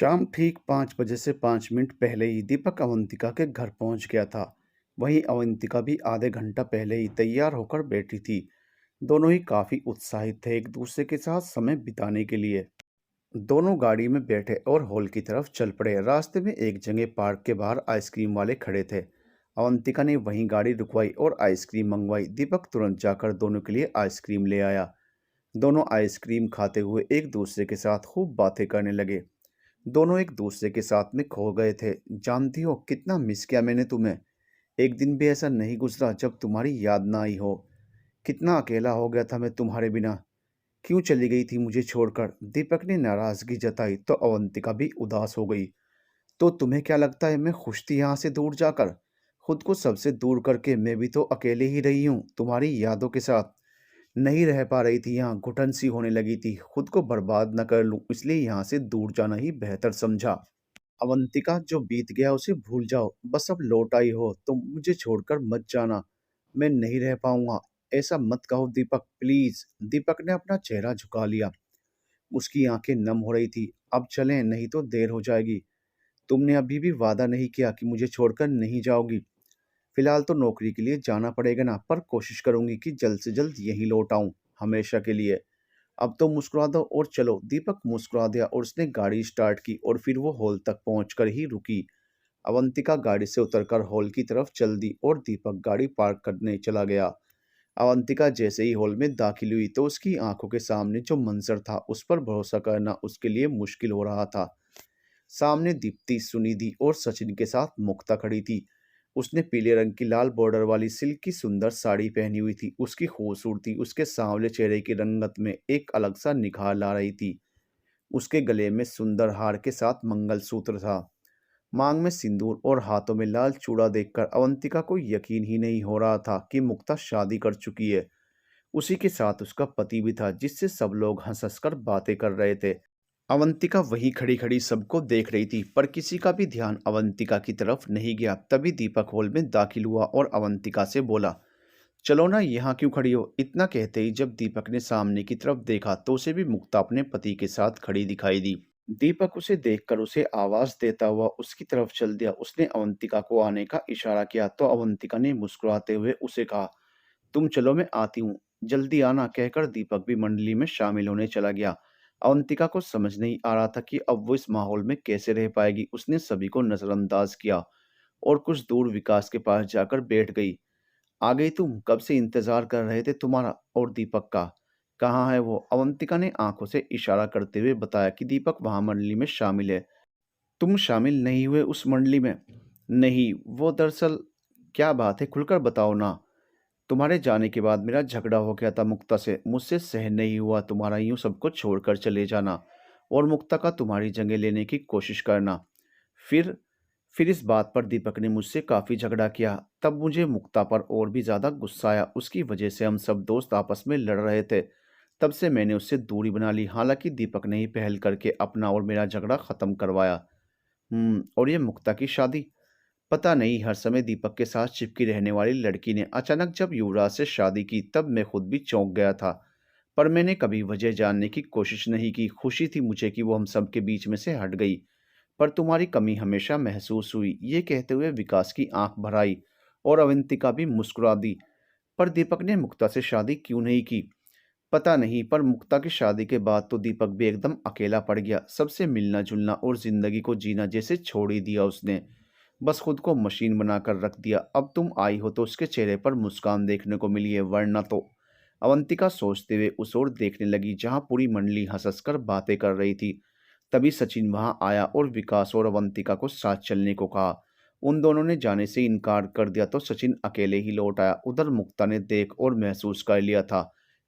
शाम ठीक 5 बजे से 5 मिनट पहले ही दीपक अवंतिका के घर पहुंच गया था। वहीं अवंतिका भी आधे घंटा पहले ही तैयार होकर बैठी थी। दोनों ही काफी उत्साहित थे एक दूसरे के साथ समय बिताने के लिए। दोनों गाड़ी में बैठे और हॉल की तरफ चल पड़े। रास्ते में एक जगह पार्क के बाहर आइसक्रीम वाले खड़े थे। अवंतिका ने वहीं गाड़ी रुकवाई और आइसक्रीम मंगवाई। दीपक तुरंत जाकर दोनों के लिए आइसक्रीम ले आया। दोनों आइसक्रीम खाते हुए एक दूसरे के साथ खूब बातें करने लगे। दोनों एक दूसरे के साथ में खो गए थे। जानती हो कितना मिस किया मैंने तुम्हें। एक दिन भी ऐसा नहीं गुजरा जब तुम्हारी याद ना आई हो। कितना अकेला हो गया था मैं तुम्हारे बिना। क्यों चली गई थी मुझे छोड़कर। दीपक ने नाराजगी जताई तो अवंतिका भी उदास हो गई। तो तुम्हें क्या लगता है मैं खुश थी यहाँ से दूर जाकर। खुद को सबसे दूर करके मैं भी तो अकेले ही रही हूँ तुम्हारी यादों के साथ। नहीं रह पा रही थी, यहाँ घुटन सी होने लगी थी। खुद को बर्बाद न कर लूं इसलिए यहाँ से दूर जाना ही बेहतर समझा। अवंतिका, जो बीत गया उसे भूल जाओ। बस अब लौट आई हो तो मुझे छोड़कर मत जाना। मैं नहीं रह पाऊंगा। ऐसा मत कहो दीपक, प्लीज। दीपक ने अपना चेहरा झुका लिया। उसकी आंखें नम हो रही थी। अब चलें, नहीं तो देर हो जाएगी। तुमने अभी भी वादा नहीं किया कि मुझे छोड़कर नहीं जाओगी। फिलहाल तो नौकरी के लिए जाना पड़ेगा ना, पर कोशिश करूंगी कि जल्द से जल्द यहीं लौट आऊं, हमेशा के लिए। अब तो मुस्कुरा दो और चलो। दीपक मुस्कुरा दिया और उसने गाड़ी स्टार्ट की और फिर वो हॉल तक पहुंचकर ही रुकी। अवंतिका गाड़ी से उतरकर हॉल की तरफ चल दी और दीपक गाड़ी पार्क करने चला गया। अवंतिका जैसे ही हॉल में दाखिल हुई तो उसकी आंखों के सामने जो मंजर था उस पर भरोसा करना उसके लिए मुश्किल हो रहा था। सामने दीप्ति, सुनिधि और सचिन के साथ मुक्ता खड़ी थी। उसने पीले रंग की लाल बॉर्डर वाली सिल्क की सुंदर साड़ी पहनी हुई थी। उसकी खूबसूरती उसके सांवले चेहरे की रंगत में एक अलग सा निखार ला रही थी। उसके गले में सुंदर हार के साथ मंगलसूत्र था। मांग में सिंदूर और हाथों में लाल चूड़ा देखकर अवंतिका को यकीन ही नहीं हो रहा था कि मुक्ता शादी कर चुकी है। उसी के साथ उसका पति भी था जिससे सब लोग हंस हंस कर बातें कर रहे थे। अवंतिका वहीं खड़ी खड़ी सबको देख रही थी, पर किसी का भी ध्यान अवंतिका की तरफ नहीं गया। तभी दीपक हॉल में दाखिल हुआ और अवंतिका से बोला, चलो ना, यहाँ क्यों खड़ी हो। इतना कहते ही जब दीपक ने सामने की तरफ देखा तो उसे भी मुक्ता अपने पति के साथ खड़ी दिखाई दी। दीपक उसे देखकर उसे आवाज देता हुआ उसकी तरफ चल दिया। उसने अवंतिका को आने का इशारा किया तो अवंतिका ने मुस्कुराते हुए उसे कहा, तुम चलो, मैं आती हूँ, जल्दी आना। कहकर दीपक भी मंडली में शामिल होने चला गया। अवंतिका को समझ नहीं आ रहा था कि अब वो इस माहौल में कैसे रह पाएगी। उसने सभी को नजरअंदाज किया और कुछ दूर विकास के पास जाकर बैठ गई। आ गई तुम, कब से इंतजार कर रहे थे तुम्हारा और दीपक का। कहाँ है वो। अवंतिका ने आंखों से इशारा करते हुए बताया कि दीपक वहां मंडली में शामिल है। तुम शामिल नहीं हुए उस मंडली में। नहीं, वो दरअसल। क्या बात है, खुलकर बताओ ना। तुम्हारे जाने के बाद मेरा झगड़ा हो गया था मुक्ता से। मुझसे सहन नहीं हुआ तुम्हारा यूं सबको छोड़कर चले जाना और मुक्ता का तुम्हारी जगह लेने की कोशिश करना। फिर फिर इस बात पर दीपक ने मुझसे काफ़ी झगड़ा किया। तब मुझे मुक्ता पर और भी ज़्यादा गुस्सा आया। उसकी वजह से हम सब दोस्त आपस में लड़ रहे थे। तब से मैंने उससे दूरी बना ली। हालांकि दीपक ने ही पहल करके अपना और मेरा झगड़ा ख़त्म करवाया। और ये मुक्ता की शादी। पता नहीं, हर समय दीपक के साथ चिपकी रहने वाली लड़की ने अचानक जब युवराज से शादी की तब मैं खुद भी चौंक गया था। पर मैंने कभी वजह जानने की कोशिश नहीं की। खुशी थी मुझे कि वो हम सब के बीच में से हट गई। पर तुम्हारी कमी हमेशा महसूस हुई। ये कहते हुए विकास की आंख भर आई और अवंतिका भी मुस्कुरा दी। पर दीपक ने मुक्ता से शादी क्यों नहीं की। पता नहीं, पर मुक्ता की शादी के बाद तो दीपक भी एकदम अकेला पड़ गया। सबसे मिलना जुलना और जिंदगी को जीना जैसे छोड़ ही दिया उसने। बस खुद को मशीन बनाकर रख दिया। अब तुम आई हो तो उसके चेहरे पर मुस्कान देखने को मिली है, वरना तो। अवंतिका सोचते हुए उस ओर देखने लगी जहां पूरी मंडली हंस हंस कर बातें कर रही थी। तभी सचिन वहां आया और विकास और अवंतिका को साथ चलने को कहा। उन दोनों ने जाने से इनकार कर दिया तो सचिन अकेले ही लौट आया। उधर मुक्ता ने देख और महसूस कर लिया था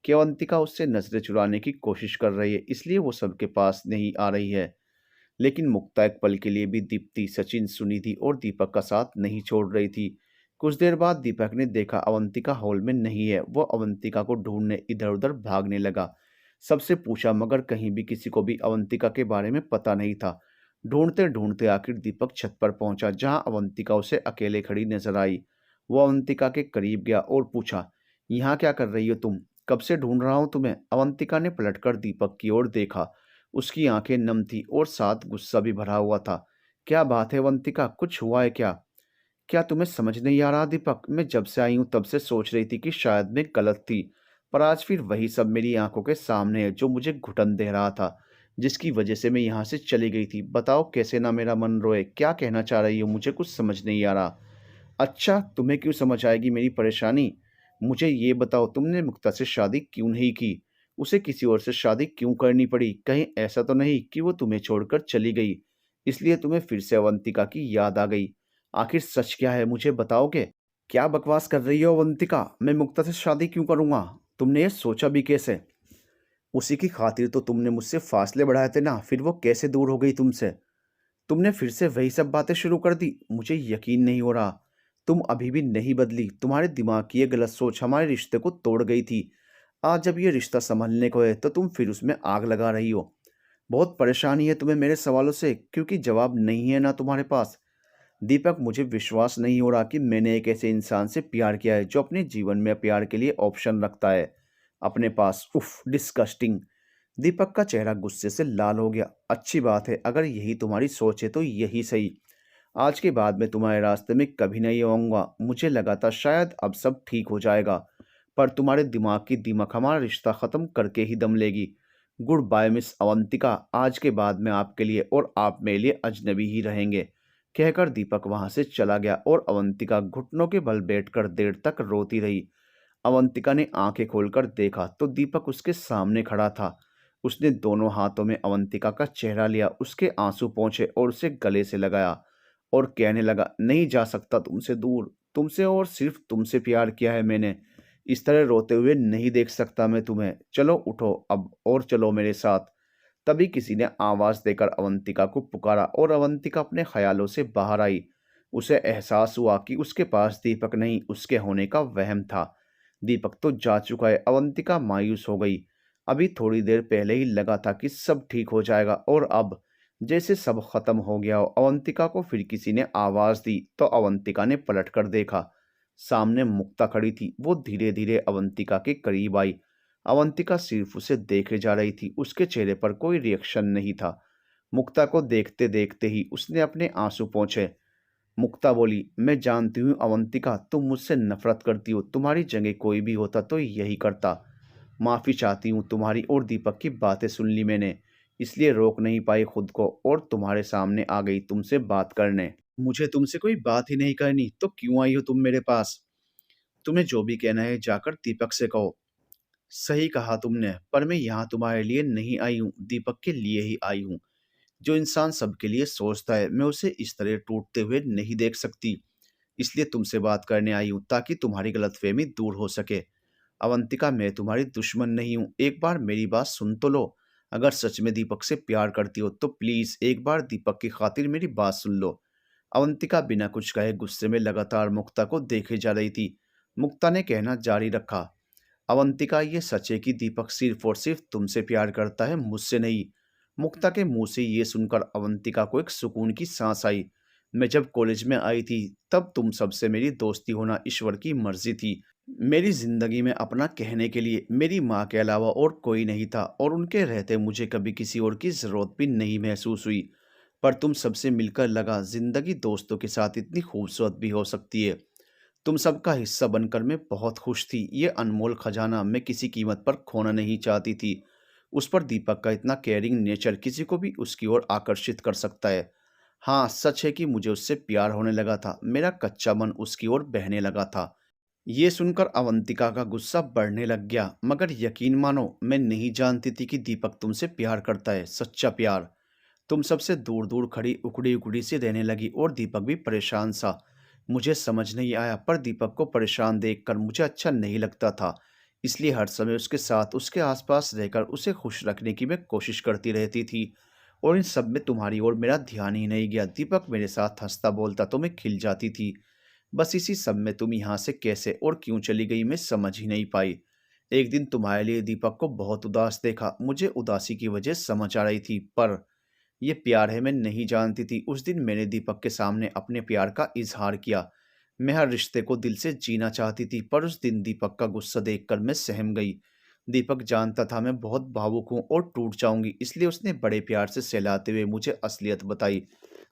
कि अवंतिका उससे नजरें चुराने की कोशिश कर रही है, इसलिए वो सबके पास नहीं आ रही है। लेकिन मुक्ता एक पल के लिए भी दीप्ति, सचिन, सुनिधि और दीपक का साथ नहीं छोड़ रही थी। कुछ देर बाद दीपक ने देखा अवंतिका हॉल में नहीं है। वो अवंतिका को ढूंढने इधर उधर भागने लगा। सबसे पूछा मगर कहीं भी किसी को भी अवंतिका के बारे में पता नहीं था। ढूंढते ढूंढते आखिर दीपक छत पर पहुंचा जहां अवंतिका उसे अकेले खड़ी नजर आई। वो अवंतिका के करीब गया और पूछा, यहाँ क्या कर रही हो तुम। कब से ढूंढ रहा हूं तुम्हें। अवंतिका ने पलटकर दीपक की ओर देखा। उसकी आंखें नम थी और साथ गुस्सा भी भरा हुआ था। क्या बात है अवंतिका, कुछ हुआ है क्या? क्या तुम्हें समझ नहीं आ रहा दीपक? मैं जब से आई हूँ तब से सोच रही थी कि शायद मैं गलत थी, पर आज फिर वही सब मेरी आंखों के सामने है जो मुझे घुटन दे रहा था, जिसकी वजह से मैं यहाँ से चली गई थी। बताओ कैसे ना मेरा मन रोए, क्या कहना चाह रही हो? मुझे कुछ समझ नहीं आ रहा। अच्छा, तुम्हें क्यों समझ आएगी मेरी परेशानी? मुझे ये बताओ, तुमने मुक्ता से शादी क्यों नहीं की? उसे किसी और से शादी क्यों करनी पड़ी? कहीं ऐसा तो नहीं कि वो तुम्हें छोड़कर चली गई, इसलिए तुम्हें फिर से अवंतिका की याद आ गई? आखिर सच क्या है, मुझे बताओगे? क्या बकवास कर रही हो अवंतिका? मैं मुक्ता से शादी क्यों करूँगा? तुमने ये सोचा भी कैसे? उसी की खातिर तो तुमने मुझसे फासले बढ़ाए थे ना, फिर वो कैसे दूर हो गई तुमसे? तुमने फिर से वही सब बातें शुरू कर दी। मुझे यकीन नहीं हो रहा। तुम अभी भी नहीं बदली। तुम्हारे दिमाग की ये गलत सोच हमारे रिश्ते को तोड़ गई थी। आज जब ये रिश्ता संभलने को है तो तुम फिर उसमें आग लगा रही हो। बहुत परेशानी है तुम्हें मेरे सवालों से, क्योंकि जवाब नहीं है ना तुम्हारे पास। दीपक, मुझे विश्वास नहीं हो रहा कि मैंने एक ऐसे इंसान से प्यार किया है जो अपने जीवन में प्यार के लिए ऑप्शन रखता है अपने पास। उफ, डिस्गस्टिंग। दीपक का चेहरा गुस्से से लाल हो गया। अच्छी बात है, अगर यही तुम्हारी सोच है तो यही सही। आज के बाद मैं तुम्हारे रास्ते में कभी नहीं आऊँगा। मुझे लगा था शायद अब सब ठीक हो जाएगा, पर तुम्हारे दिमाग की दीमक हमारा रिश्ता ख़त्म करके ही दम लेगी। गुड बाय मिस अवंतिका, आज के बाद मैं आपके लिए और आप मेरे लिए अजनबी ही रहेंगे। कहकर दीपक वहां से चला गया और अवंतिका घुटनों के बल बैठकर देर तक रोती रही। अवंतिका ने आंखें खोलकर देखा तो दीपक उसके सामने खड़ा था। उसने दोनों हाथों में अवंतिका का चेहरा लिया, उसके आंसू पोंछे और उसे गले से लगाया और कहने लगा, नहीं जा सकता तुमसे दूर। तुमसे और सिर्फ तुमसे प्यार किया है मैंने। इस तरह रोते हुए नहीं देख सकता मैं तुम्हें। चलो उठो अब और चलो मेरे साथ। तभी किसी ने आवाज देकर अवंतिका को पुकारा और अवंतिका अपने ख्यालों से बाहर आई। उसे एहसास हुआ कि उसके पास दीपक नहीं, उसके होने का वहम था। दीपक तो जा चुका है। अवंतिका मायूस हो गई। अभी थोड़ी देर पहले ही लगा था कि सब ठीक हो जाएगा और अब जैसे सब खत्म हो गया हो। अवंतिका को फिर किसी ने आवाज दी तो अवंतिका ने पलटकर देखा। सामने मुक्ता खड़ी थी। वो धीरे धीरे अवंतिका के करीब आई। अवंतिका सिर्फ उसे देखे जा रही थी, उसके चेहरे पर कोई रिएक्शन नहीं था। मुक्ता को देखते देखते ही उसने अपने आंसू पोंछे। मुक्ता बोली, मैं जानती हूँ अवंतिका, तुम मुझसे नफरत करती हो। तुम्हारी जगह कोई भी होता तो यही करता। माफ़ी चाहती हूँ तुम्हारी। और दीपक की बातें सुन ली मैंने, इसलिए रोक नहीं पाई खुद को और तुम्हारे सामने आ गई तुमसे बात करने। मुझे तुमसे कोई बात ही नहीं करनी तो क्यों आई हो तुम मेरे पास? तुम्हें जो भी कहना है जाकर दीपक से कहो। सही कहा तुमने, पर मैं यहाँ तुम्हारे लिए नहीं आई हूँ, दीपक के लिए ही आई हूँ। जो इंसान सबके लिए सोचता है, मैं उसे इस तरह टूटते हुए नहीं देख सकती। इसलिए तुमसे बात करने आई हूँ ताकि तुम्हारी गलतफहमी दूर हो सके। अवंतिका, मैं तुम्हारी दुश्मन नहीं हूँ, एक बार मेरी बात सुन तो लो। अगर सच में दीपक से प्यार करती हो तो प्लीज़ एक बार दीपक की खातिर मेरी बात सुन लो। अवंतिका बिना कुछ कहे गुस्से में लगातार मुक्ता को देखे जा रही थी। मुक्ता ने कहना जारी रखा, अवंतिका, ये सच है कि दीपक सिर्फ और सिर्फ तुमसे प्यार करता है, मुझसे नहीं। मुक्ता के मुंह से ये सुनकर अवंतिका को एक सुकून की सांस आई। मैं जब कॉलेज में आई थी तब तुम सबसे मेरी दोस्ती होना ईश्वर की मर्जी थी। मेरी जिंदगी में अपना कहने के लिए मेरी माँ के अलावा और कोई नहीं था और उनके रहते मुझे कभी किसी और की ज़रूरत भी नहीं महसूस हुई। पर तुम सबसे मिलकर लगा जिंदगी दोस्तों के साथ इतनी खूबसूरत भी हो सकती है। तुम सबका हिस्सा बनकर मैं बहुत खुश थी। ये अनमोल खजाना मैं किसी कीमत पर खोना नहीं चाहती थी। उस पर दीपक का इतना केयरिंग नेचर किसी को भी उसकी ओर आकर्षित कर सकता है। हाँ, सच है कि मुझे उससे प्यार होने लगा था। मेरा कच्चा मन उसकी ओर बहने लगा था। ये सुनकर अवंतिका का गुस्सा बढ़ने लग गया। मगर यकीन मानो, मैं नहीं जानती थी कि दीपक तुमसे प्यार करता है, सच्चा प्यार। तुम सबसे दूर दूर खड़ी उखड़ी उखड़ी सी रहने लगी और दीपक भी परेशान सा। मुझे समझ नहीं आया, पर दीपक को परेशान देखकर मुझे अच्छा नहीं लगता था। इसलिए हर समय उसके साथ उसके आसपास रहकर उसे खुश रखने की मैं कोशिश करती रहती थी। और इन सब में तुम्हारी ओर मेरा ध्यान ही नहीं गया। दीपक मेरे साथ हंसता बोलता तो मैं खिल जाती थी। बस इसी सब में तुम यहाँ से कैसे और क्यों चली गई मैं समझ ही नहीं पाई। एक दिन तुम्हारे लिए दीपक को बहुत उदास देखा। मुझे उदासी की वजह समझ आ रही थी, पर ये प्यार है मैं नहीं जानती थी। उस दिन मैंने दीपक के सामने अपने प्यार का इजहार किया। मैं हर रिश्ते को दिल से जीना चाहती थी, पर उस दिन दीपक का गुस्सा देखकर मैं सहम गई। दीपक जानता था मैं बहुत भावुक हूँ और टूट जाऊंगी, इसलिए उसने बड़े प्यार से सहलाते हुए मुझे असलियत बताई।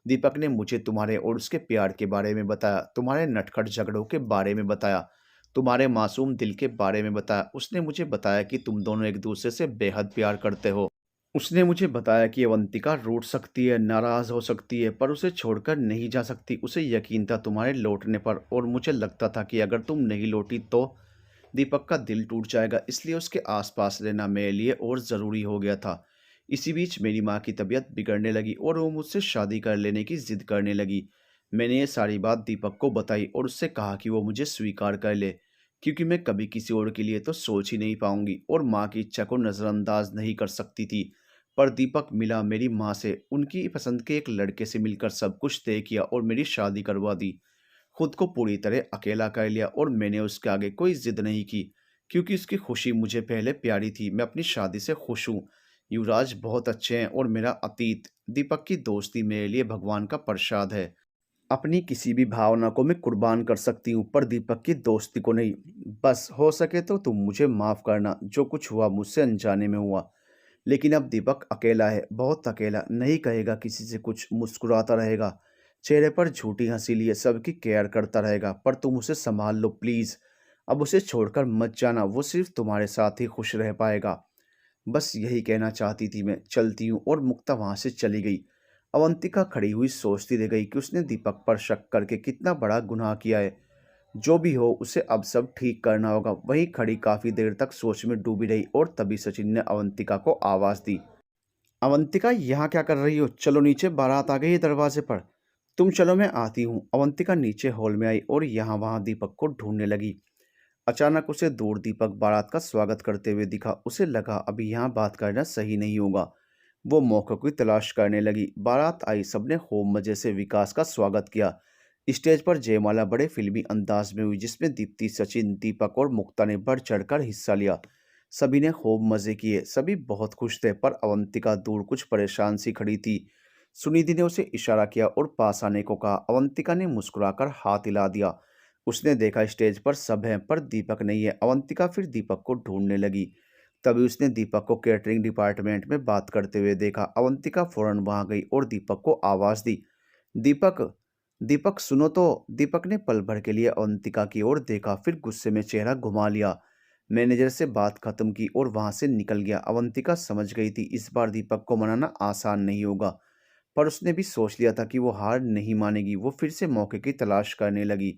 दीपक ने मुझे तुम्हारे और उसके प्यार के बारे में बताया, तुम्हारे नटखट झगड़ों के बारे में बताया, तुम्हारे मासूम दिल के बारे में बताया। उसने मुझे बताया कि तुम दोनों एक दूसरे से बेहद प्यार करते हो। उसने मुझे बताया कि अवंतिका रूठ सकती है, नाराज हो सकती है, पर उसे छोड़कर नहीं जा सकती। उसे यकीन था तुम्हारे लौटने पर, और मुझे लगता था कि अगर तुम नहीं लौटी तो दीपक का दिल टूट जाएगा, इसलिए उसके आसपास रहना मेरे लिए और ज़रूरी हो गया था। इसी बीच मेरी माँ की तबीयत बिगड़ने लगी और वो मुझसे शादी कर लेने की जिद करने लगी। मैंने ये सारी बात दीपक को बताई और उससे कहा कि वो मुझे स्वीकार कर ले, क्योंकि मैं कभी किसी और के लिए तो सोच ही नहीं पाऊंगी और माँ की इच्छा को नज़रअंदाज नहीं कर सकती थी। पर दीपक मिला मेरी माँ से, उनकी पसंद के एक लड़के से मिलकर सब कुछ तय किया और मेरी शादी करवा दी। खुद को पूरी तरह अकेला कर लिया और मैंने उसके आगे कोई जिद नहीं की, क्योंकि उसकी खुशी मुझे पहले प्यारी थी। मैं अपनी शादी से खुश हूँ। युवराज बहुत अच्छे हैं और मेरा अतीत, दीपक की दोस्ती मेरे लिए भगवान का प्रसाद है। अपनी किसी भी भावना को मैं कुर्बान कर सकती हूँ, पर दीपक की दोस्ती को नहीं। बस हो सके तो तुम मुझे माफ़ करना, जो कुछ हुआ मुझसे अनजाने में हुआ। लेकिन अब दीपक अकेला है, बहुत अकेला, नहीं कहेगा किसी से कुछ, मुस्कुराता रहेगा, चेहरे पर झूठी हंसी लिए सबकी केयर करता रहेगा। पर तुम उसे संभाल लो प्लीज़, अब उसे छोड़कर मत जाना, वो सिर्फ तुम्हारे साथ ही खुश रह पाएगा। बस यही कहना चाहती थी मैं, चलती हूँ। और मुक्ता वहाँ से चली गई। अवंतिका खड़ी हुई सोचती रह गई कि उसने दीपक पर शक करके कितना बड़ा गुनाह किया है। जो भी हो, उसे अब सब ठीक करना होगा। वहीं खड़ी काफ़ी देर तक सोच में डूबी रही और तभी सचिन ने अवंतिका को आवाज़ दी। अवंतिका, यहाँ क्या कर रही हो? चलो नीचे, बारात आ गई है दरवाजे पर। तुम चलो, मैं आती हूँ। अवंतिका नीचे हॉल में आई और यहाँ वहाँ दीपक को ढूंढने लगी। अचानक उसे दूर दीपक बारात का स्वागत करते हुए दिखा। उसे लगा अभी यहाँ बात करना सही नहीं होगा। वो मौके की तलाश करने लगी। बारात आई, सबने खूब मजे से विकास का स्वागत किया। स्टेज पर जयमाला बड़े फिल्मी अंदाज में हुई, जिसमें दीप्ति, सचिन, दीपक और मुक्ता ने बढ़ चढ़कर हिस्सा लिया। सभी ने खूब मजे किए, सभी बहुत खुश थे, पर अवंतिका दूर कुछ परेशान सी खड़ी थी। सुनिधि ने उसे इशारा किया और पास आने को कहा। अवंतिका ने मुस्कुराकर हाथ हिला दिया। उसने देखा स्टेज पर सब हैं, पर दीपक नहीं है। अवंतिका फिर दीपक को ढूंढने लगी। तभी उसने दीपक को कैटरिंग डिपार्टमेंट में बात करते हुए देखा। अवंतिका फौरन वहां गई और दीपक को आवाज दी। दीपक, दीपक सुनो तो। दीपक ने पल भर के लिए अवंतिका की ओर देखा, फिर गुस्से में चेहरा घुमा लिया। मैनेजर से बात खत्म की और वहां से निकल गया। अवंतिका समझ गई थी इस बार दीपक को मनाना आसान नहीं होगा, पर उसने भी सोच लिया था कि वो हार नहीं मानेगी। वो फिर से मौके की तलाश करने लगी।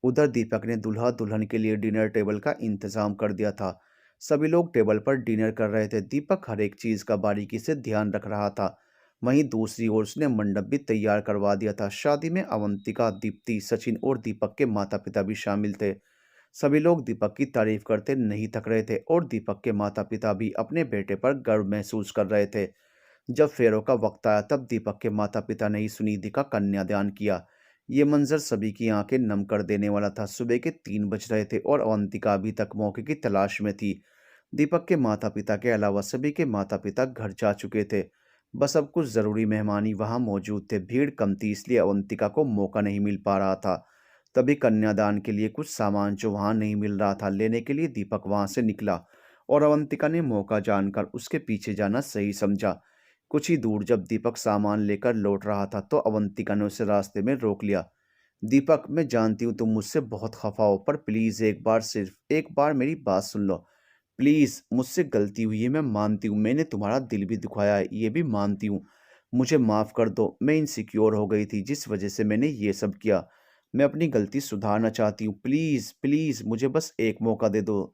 उधर दीपक ने दूल्हा दुल्हन के लिए डिनर टेबल का इंतजाम कर दिया था। सभी लोग टेबल पर डिनर कर रहे थे। दीपक हर एक चीज का बारीकी से ध्यान रख रहा था। वहीं दूसरी ओर उसने मंडप भी तैयार करवा दिया था। शादी में अवंतिका, दीप्ति, सचिन और दीपक के माता पिता भी शामिल थे। सभी लोग दीपक की तारीफ करते नहीं थक रहे थे और दीपक के माता पिता भी अपने बेटे पर गर्व महसूस कर रहे थे। जब फेरों का वक्त आया, तब दीपक के माता पिता ने ही सुनिधि का कन्यादान किया। ये मंजर सभी की आंखें नम कर देने वाला था। सुबह के 3 बज रहे थे और अवंतिका अभी तक मौके की तलाश में थी। दीपक के माता पिता के अलावा सभी के माता पिता घर जा चुके थे। बस अब कुछ जरूरी मेहमान ही वहां मौजूद थे। भीड़ कम थी, इसलिए अवंतिका को मौका नहीं मिल पा रहा था। तभी कन्यादान के लिए कुछ सामान जो वहां नहीं मिल रहा था, लेने के लिए दीपक वहां से निकला और अवंतिका ने मौका जानकर उसके पीछे जाना सही समझा। कुछ ही दूर जब दीपक सामान लेकर लौट रहा था, तो अवंतिका ने उसे रास्ते में रोक लिया। दीपक, मैं जानती हूँ तुम मुझसे बहुत खफा हो, पर प्लीज़ एक बार, सिर्फ एक बार मेरी बात सुन लो। प्लीज़, मुझसे गलती हुई है, मैं मानती हूँ। मैंने तुम्हारा दिल भी दुखाया है, ये भी मानती हूँ। मुझे माफ़ कर दो। मैं इनसिक्योर हो गई थी, जिस वजह से मैंने ये सब किया। मैं अपनी गलती सुधारना चाहती हूँ। प्लीज़ प्लीज़, मुझे बस एक मौका दे दो।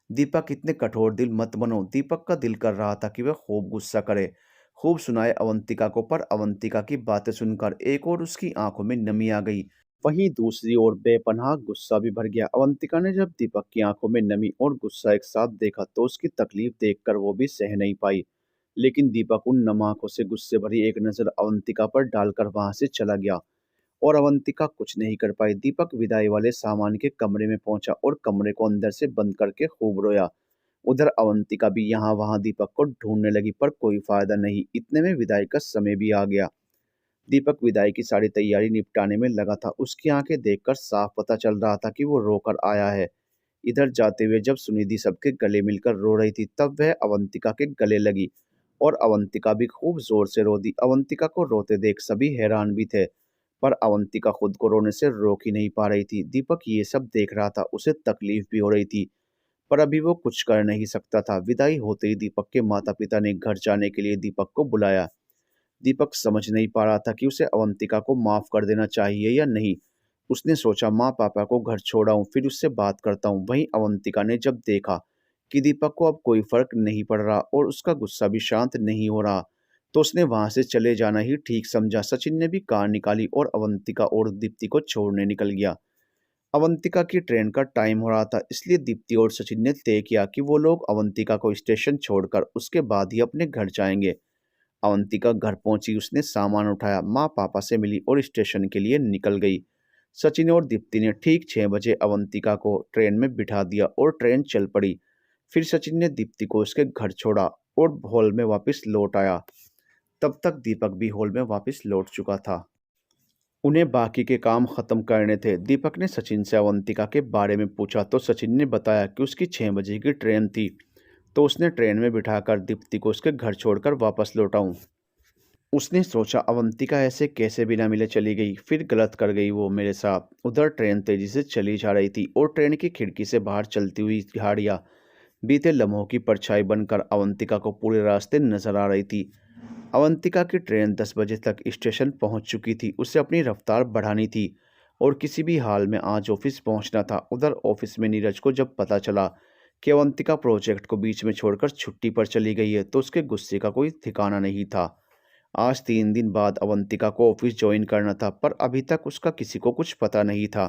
दीपक, इतने कठोर दिल मत बनो। दीपक का दिल कर रहा था कि वह खूब गुस्सा करे, खूब सुनाए अवंतिका को, पर अवंतिका की बातें सुनकर एक और उसकी आंखों में नमी आ गई। वहीं दूसरी ओर बेपनाह गुस्सा भी भर गया। अवंतिका ने जब दीपक की आंखों में नमी और गुस्सा एक साथ देखा, तो उसकी तकलीफ देखकर वो भी सह नहीं पाई। लेकिन दीपक उन नम आंखों से गुस्से भरी एक नजर अवंतिका पर डालकर वहां से चला गया और अवंतिका कुछ नहीं कर पाई। दीपक विदाई वाले सामान के कमरे में पहुंचा और कमरे को अंदर से बंद करके खूब रोया। उधर अवंतिका भी यहाँ वहां दीपक को ढूंढने लगी, पर कोई फायदा नहीं। इतने में विदाई का समय भी आ गया। दीपक विदाई की सारी तैयारी निपटाने में लगा था। उसकी आंखें देखकर साफ पता चल रहा था कि वो रोकर आया है। इधर जाते हुए जब सुनिधि सबके गले मिलकर रो रही थी तब वह अवंतिका के गले लगी और अवंतिका भी खूब जोर से रो दी। अवंतिका को रोते देख सभी हैरान भी थे, पर अवंतिका खुद को रोने से रोक ही नहीं पा रही थी। दीपक ये सब देख रहा था, उसे तकलीफ भी हो रही थी, पर अभी वो कुछ कर नहीं सकता था। विदाई होते ही दीपक के माता पिता ने घर जाने के लिए दीपक को बुलाया। दीपक समझ नहीं पा रहा था कि उसे अवंतिका को माफ कर देना चाहिए या नहीं। उसने सोचा माँ पापा को घर छोड़ आऊं, फिर उससे बात करता हूँ। वहीं अवंतिका ने जब देखा कि दीपक को अब कोई फर्क नहीं पड़ रहा और उसका गुस्सा भी शांत नहीं हो रहा, तो उसने वहां से चले जाना ही ठीक समझा। सचिन ने भी कार निकाली और अवंतिका और दीप्ति को छोड़ने निकल गया। अवंतिका की ट्रेन का टाइम हो रहा था, इसलिए दीप्ति और सचिन ने तय किया कि वो लोग अवंतिका को स्टेशन छोड़कर उसके बाद ही अपने घर जाएंगे। अवंतिका घर पहुंची, उसने सामान उठाया, माँ पापा से मिली और स्टेशन के लिए निकल गई। सचिन और दीप्ति ने ठीक 6 बजे अवंतिका को ट्रेन में बिठा दिया और ट्रेन चल पड़ी। फिर सचिन ने दीप्ति को उसके घर छोड़ा और हॉल में वापस लौट आया। तब तक दीपक भी हॉल में वापस लौट चुका था। उन्हें बाकी के काम खत्म करने थे। दीपक ने सचिन से अवंतिका के बारे में पूछा तो सचिन ने बताया कि उसकी 6 बजे की ट्रेन थी, तो उसने ट्रेन में बिठाकर दीप्ति को उसके घर छोड़कर वापस लौटाऊं। उसने सोचा अवंतिका ऐसे कैसे बिना मिले चली गई, फिर गलत कर गई वो मेरे साथ। उधर ट्रेन तेजी से चली जा रही थी और ट्रेन की खिड़की से बाहर चलती हुई झाड़ियाँ बीते लम्हों की परछाई बनकर अवंतिका को पूरे रास्ते नजर आ रही थी। अवंतिका की ट्रेन 10 बजे तक स्टेशन पहुंच चुकी थी। उसे अपनी रफ्तार बढ़ानी थी और किसी भी हाल में आज ऑफिस पहुंचना था। उधर ऑफिस में नीरज को जब पता चला कि अवंतिका प्रोजेक्ट को बीच में छोड़कर छुट्टी पर चली गई है, तो उसके गुस्से का कोई ठिकाना नहीं था। आज 3 दिन बाद अवंतिका को ऑफिस ज्वाइन करना था, पर अभी तक उसका किसी को कुछ पता नहीं था।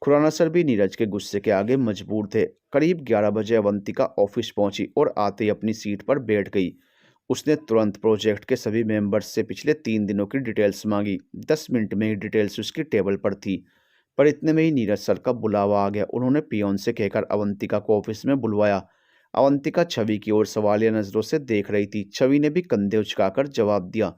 खुराना सर भी नीरज के गुस्से के आगे मजबूर थे। करीब 11 बजे अवंतिका ऑफिस पहुंची और आते ही अपनी सीट पर बैठ गई। उसने तुरंत प्रोजेक्ट के सभी मेंबर्स से पिछले 3 दिनों की डिटेल्स मांगी। 10 मिनट में ही डिटेल्स उसकी टेबल पर थी, पर इतने में ही नीरज सर का बुलावा आ गया। उन्होंने पियोन से कहकर अवंतिका को ऑफिस में बुलवाया। अवंतिका छवि की ओर सवालिया नजरों से देख रही थी। छवि ने भी कंधे उचकाकर जवाब दिया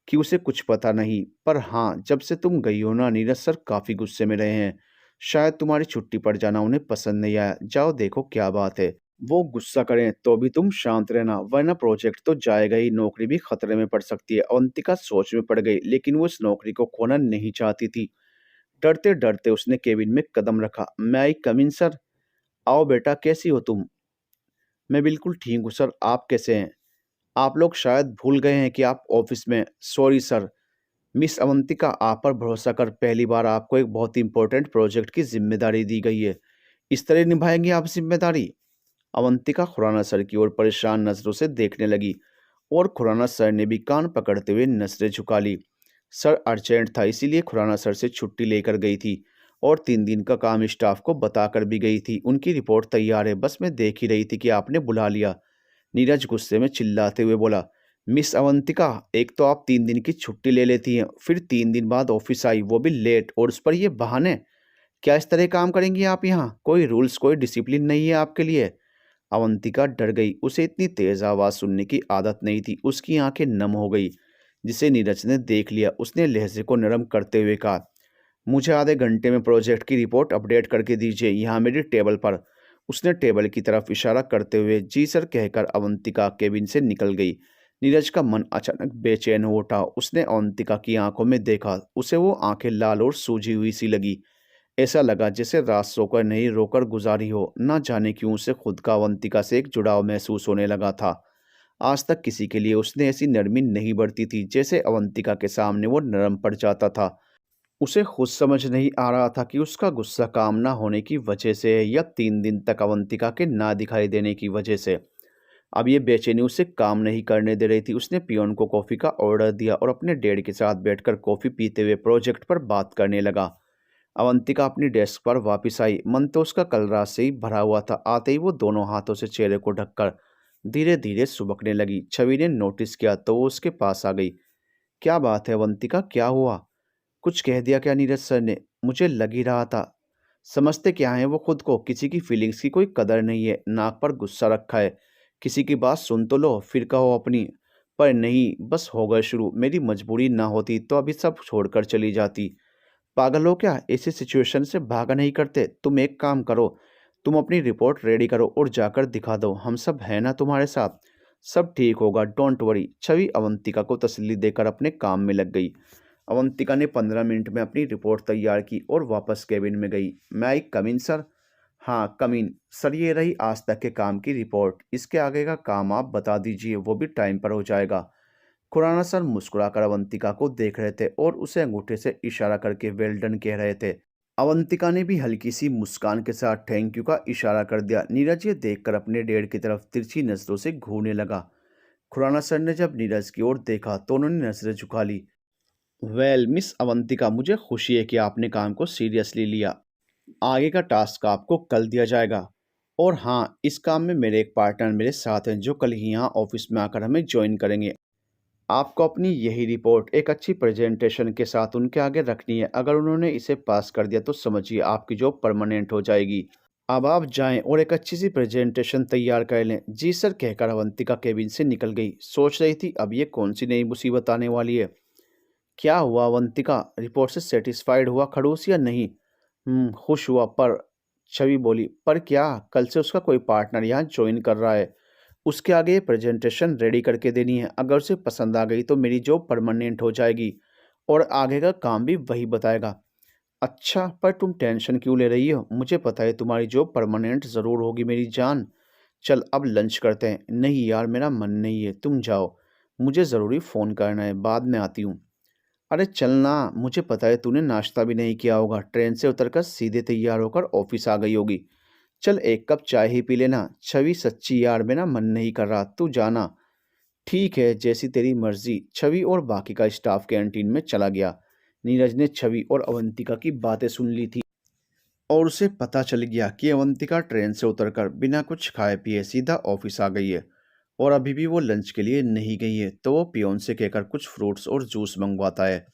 कि उसे कुछ पता नहीं, पर हाँ, जब से तुम गई हो ना, नीरज सर काफी गुस्से में रहे हैं। शायद तुम्हारी छुट्टी पड़ जाना उन्हें पसंद नहीं आया। जाओ देखो क्या बात है। वो गुस्सा करें तो भी तुम शांत रहना, वरना प्रोजेक्ट तो जाएगा ही, नौकरी भी खतरे में पड़ सकती है। अवंतिका सोच में पड़ गई, लेकिन वो इस नौकरी को खोना नहीं चाहती थी। डरते डरते उसने केबिन में कदम रखा। मैं आई कम इन सर? आओ बेटा, कैसी हो तुम? मैं बिल्कुल ठीक हूँ सर, आप कैसे हैं? आप लोग शायद भूल गए हैं कि आप ऑफिस में। Sorry sir. मिस अवंतिका, आप पर भरोसा कर पहली बार आपको एक बहुत ही इंपॉर्टेंट प्रोजेक्ट की जिम्मेदारी दी गई है। इस तरह निभाएंगे आप जिम्मेदारी? अवंतिका खुराना सर की ओर परेशान नजरों से देखने लगी और खुराना सर ने भी कान पकड़ते हुए नजरें झुका ली। सर अर्जेंट था, इसीलिए खुराना सर से छुट्टी लेकर गई थी और 3 दिन का काम स्टाफ को बताकर भी गई थी। उनकी रिपोर्ट तैयार है, बस मैं देख ही रही थी कि आपने बुला लिया। नीरज गुस्से में चिल्लाते हुए बोला। मिस अवंतिका, एक तो आप 3 दिन की छुट्टी ले लेती हैं, फिर 3 दिन बाद ऑफिस आई, वो भी लेट, और उस पर ये बहाने। क्या इस तरह काम करेंगी आप यहाँ? कोई रूल्स, कोई डिसिप्लिन नहीं है आपके लिए? अवंतिका डर गई। उसे इतनी तेज आवाज सुनने की आदत नहीं थी। उसकी आंखें नम हो गई। जिसे नीरज ने देख लिया, उसने लहजे को नरम करते हुए कहा, मुझे आधे घंटे में प्रोजेक्ट की रिपोर्ट अपडेट करके दीजिए, यहाँ मेरी टेबल पर। उसने टेबल की तरफ इशारा करते हुए जी सर कहकर अवंतिका केबिन से निकल गई। नीरज का मन अचानक बेचैन हो उठा। उसने अवंतिका की आंखों में देखा। उसे वो आंखें लाल और सूजी हुई सी लगी। ऐसा लगा जैसे रात सोकर नहीं, रोकर गुजारी हो। ना जाने क्यों उसे खुद का अवंतिका से एक जुड़ाव महसूस होने लगा था। आज तक किसी के लिए उसने ऐसी नरमी नहीं बरती थी जैसे अवंतिका के सामने वो नरम पड़ जाता था। उसे खुद समझ नहीं आ रहा था कि उसका गुस्सा काम ना होने की वजह से है या 3 दिन तक अवंतिका के ना दिखाई देने की वजह से। अब ये बेचैनी उसे काम नहीं करने दे रही थी। उसने पियोन को कॉफ़ी का ऑर्डर दिया और अपने डैड के साथ बैठकर कॉफ़ी पीते हुए प्रोजेक्ट पर बात करने लगा। अवंतिका अपनी डेस्क पर वापस आई। मन तो उसका कल रात से ही भरा हुआ था। आते ही वो दोनों हाथों से चेहरे को ढककर धीरे धीरे सुबकने लगी। छवि ने नोटिस किया तो वो उसके पास आ गई। क्या बात है अवंतिका, क्या हुआ? कुछ कह दिया क्या नीरज सर ने? मुझे लग ही रहा था। समझते क्या है वो खुद को? किसी की फीलिंग्स की कोई कदर नहीं है। नाक पर गुस्सा रखा है। किसी की बात सुन तो लो, फिर कहो अपनी। पर नहीं, बस हो गए शुरू। मेरी मजबूरी ना होती तो अभी सब छोड़कर चली जाती। पागल हो क्या? ऐसी सिचुएशन से भागा नहीं करते। तुम एक काम करो, तुम अपनी रिपोर्ट रेडी करो और जाकर दिखा दो, हम सब हैं ना तुम्हारे साथ। सब ठीक होगा, डोंट वरी। छवि अवंतिका को तसल्ली देकर अपने काम में लग गई। अवंतिका ने 15 मिनट में अपनी रिपोर्ट तैयार की और वापस केबिन में गई। मैं आई कमिन सर? हाँ कमिन सर, ये रही आज तक के काम की रिपोर्ट। इसके आगे का काम आप बता दीजिए, वो भी टाइम पर हो जाएगा। खुराना सर मुस्कुराकर अवंतिका को देख रहे थे और उसे अंगूठे से इशारा करके वेल डन कह रहे थे। अवंतिका ने भी हल्की सी मुस्कान के साथ थैंक यू का इशारा कर दिया। नीरज ये देखकर अपने डेढ़ की तरफ तिरछी नजरों से घूरने लगा। खुराना सर ने जब नीरज की ओर देखा तो उन्होंने नजरें झुका ली। वेल मिस अवंतिका, मुझे खुशी है कि आपने काम को सीरियसली लिया। आगे का टास्क आपको कल दिया जाएगा। और हाँ, इस काम में मेरे एक पार्टनर मेरे साथ हैं जो कल ही यहाँ ऑफिस में आकर हमें ज्वाइन करेंगे। आपको अपनी यही रिपोर्ट एक अच्छी प्रेजेंटेशन के साथ उनके आगे रखनी है। अगर उन्होंने इसे पास कर दिया तो समझिए आपकी जॉब परमानेंट हो जाएगी। अब आप जाएं और एक अच्छी सी प्रेजेंटेशन तैयार कर लें। जी सर, कहकर अवंतिका केबिन से निकल गई। सोच रही थी अब ये कौन सी नई मुसीबत आने वाली है। क्या हुआ अवंतिका, रिपोर्ट से सेटिस्फाइड हुआ खड़ूस या नहीं? खुश हुआ, पर छवि बोली, पर क्या? कल से उसका कोई पार्टनर यहाँ ज्वाइन कर रहा है। उसके आगे ये प्रेजेंटेशन रेडी करके देनी है। अगर उसे पसंद आ गई तो मेरी जॉब परमानेंट हो जाएगी और आगे का काम भी वही बताएगा। अच्छा, पर तुम टेंशन क्यों ले रही हो? मुझे पता है तुम्हारी जॉब परमानेंट ज़रूर होगी मेरी जान। चल अब लंच करते हैं। नहीं यार, मेरा मन नहीं है, तुम जाओ। मुझे ज़रूरी फ़ोन करना है, बाद में आती हूँ। अरे चलना, मुझे पता है तूने नाश्ता भी नहीं किया होगा। ट्रेन से उतरकर सीधे तैयार होकर ऑफिस आ गई होगी। चल एक कप चाय ही पी लेना। छवि सच्ची यार, मेरा मन नहीं कर रहा, तू जाना। ठीक है, जैसी तेरी मर्जी। छवि और बाकी का स्टाफ कैंटीन में चला गया। नीरज ने छवि और अवंतिका की बातें सुन ली थी और उसे पता चल गया कि अवंतिका ट्रेन से उतरकर बिना कुछ खाए पिए सीधा ऑफिस आ गई है और अभी भी वो लंच के लिए नहीं गई है। तो वो पियोन से कहकर कुछ फ्रूट्स और जूस मंगवाता है